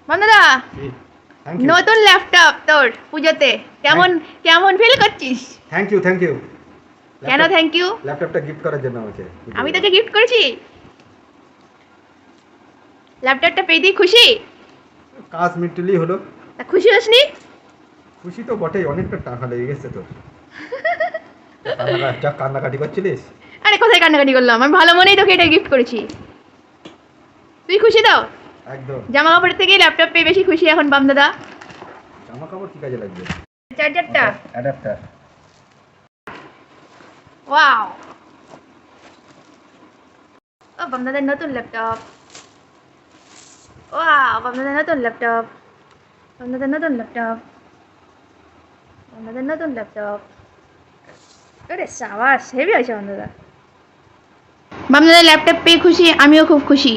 বন্ধুরা thank you নতুন laptop তোর পুজোতে কেমন কেমন ফিল করছিস? থ্যাংক ইউ থ্যাংক ইউ কেন থ্যাংক ইউ? ল্যাপটপটা গিফট করার জন্য আমাকে আমি তোকে গিফট করেছি। ল্যাপটপটা পেয়ে দিয়ে খুশি? কাজ মিটলেই হলো। তা খুশি হসনি? খুশি তো বটেই, অনেকটা টাকা লেগে গেছে তোর। কান্নাকাটি করছিলিস? আরে কোথায় কান্নাকাটি করলাম, আমি ভালো মনেই তোকে এটা গিফট করেছি। তুই খুশি তো? একদম। জামা কাপড়ের থেকে ল্যাপটপ পেয়ে বেশি খুশি এখন বাম দাদা। জামা কাপড় কি কাজে লাগবে? চার্জারটা অ্যাডাপ্টার। ওয়াও, ও বাম দাদার নতুন ল্যাপটপ। ওয়াও, বাম দাদার নতুন ল্যাপটপ, বাম দাদার নতুন ল্যাপটপ, বাম দাদার নতুন ল্যাপটপ। আরে সাবাস, হেভি হয়েছে বাম দাদা। বাম দাদার ল্যাপটপ পেয়ে খুশি, আমিও খুব খুশি।